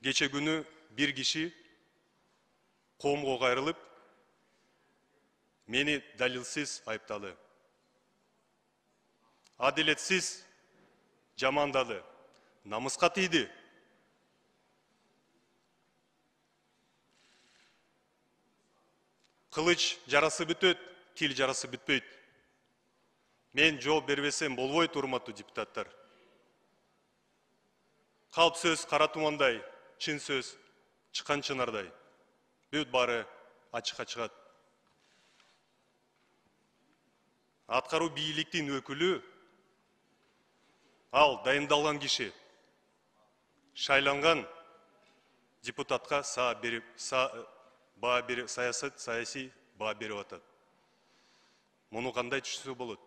Geçe günü bir kişi коомго кайрылып, meni dalilsiz ayıptalı. Adaletsiz jamandalı. Намыска тийди. Кылыч жарасы бүтөт, тил жарасы бүтпөйт. Мен жооп бербесем болбойт, урматтуу депутаттар. Калп сөз кара тумандай, чын сөз чыккан чынардай. Бүт бары ачыкка чыгат. Аткаруу бийликтин өкүлү ал дайындалган киши. Шайланган депутатка саясий баа берип атат. Муну кандай түшүнсө болот?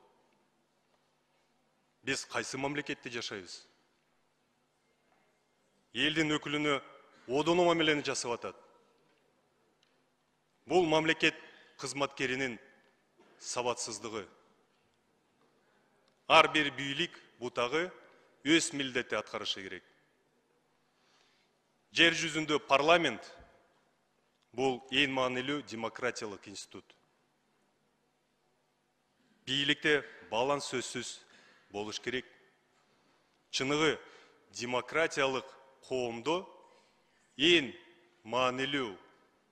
Биз кайсы мамлекетте жашайбыз? Элдин өкүлүнө одоно мамилени жасап атат. Бул мамлекет кызматкеринин сабатсыздыгы. Ар бир бийлик бутагы өз милдетти аткарышы керек. Жер жүзүндө парламент бул эң маанилүү демократиялык институт. Бийликте баланс сөзсүз болуш керек. Чыныгы демократиялык коомдо эң маанилүү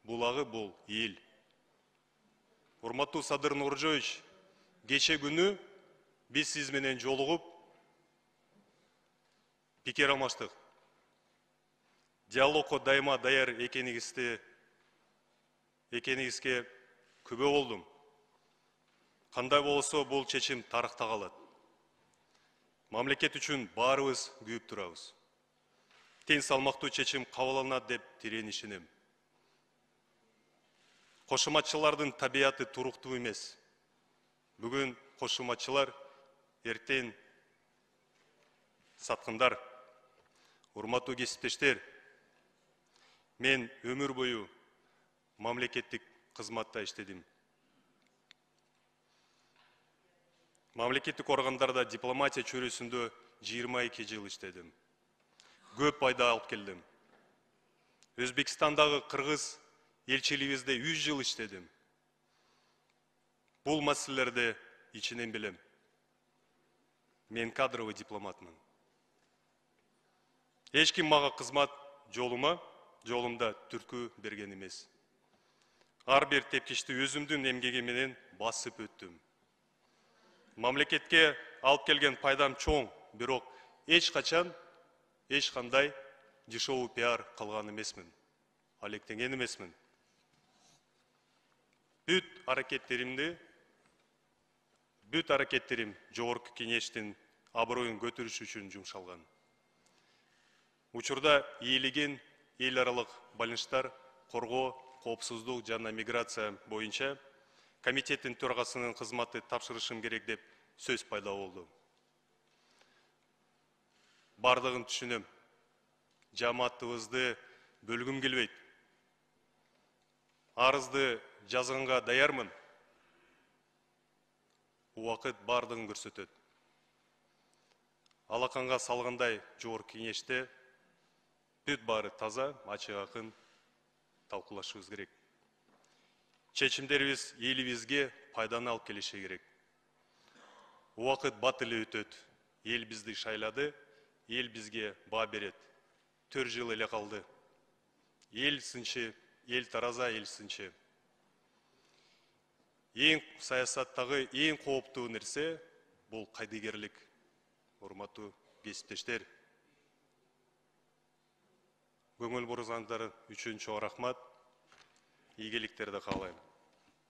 булагы бул эл. Урматтуу Садыр Нуржоевич, кече күнү биз сиз менен жолугуп пикир алмаштык. Диалогко дайыма даяр экенигизге күбө болдум. Кандай болсо бул чечим тарыхта калат. Мамлекет үчүн баарыбыз күйүп турабыз. Тең салмактуу чечим кабыл алынат деп тирен ишенем. Кошуматчылардын табияты туруктуу эмес. Бүгүн кошуматчылар, эртең саткындар. Урматтуу кесиптештер, мен өмүр бою мамлекеттик кызматта иштедим. Мамлекеттик органдарда дипломатия чөйрөсүндө 22 жыл иштедим. Көп пайда алып келдим. Өзбекстандагы кыргыз элчилигибизде 100 жыл иштедим. Бул маселелерди ичинен билем. Мен кадровый дипломатмын. Эч ким мага кызмат жолумда түрткү берген эмес. Ар бир тепкичти өзүмдүн эмгеги менен басып өттүм. Мамлекетке алып келген пайдам чоң, бирок эч кандай дешевый пиар кылган эмесмин. Алектенген эмесмин. Бүт аракеттерим жогорку кеңештин аброюн көтөрүш үчүн жумшалган. Учурда ийилген эл аралык байланыштар коргоо, коопсуздук жана миграция боюнча комитеттин төрагасынын кызматы тапшырышым керек деп сөз пайда болду. Бардыгын түшүнөм. Жамаатыбызды бөлгүм келбейт. Арызды жазганга даярмын. Убакыт бардыгын көрсөтөт. Алаканга салгандай жогорку кеңеште бүт баары таза, ачык акын талкуулашыбыз керек. Чечимдерибиз элибизге пайданы алып келиши керек. Убакыт бат эле өтөт. Эл бизди шайлады, эл бизге баа берет. 4 жыл эле калды. Эл сынчы, эл тараза, эл сынчы. Эң саясаттагы эң кооптуу нерсе бул кайдыгерлик. Урматтуу кесиптештер, көңүл бургандар үчүн чоң рахмат. Ийгиликтерди каалайм.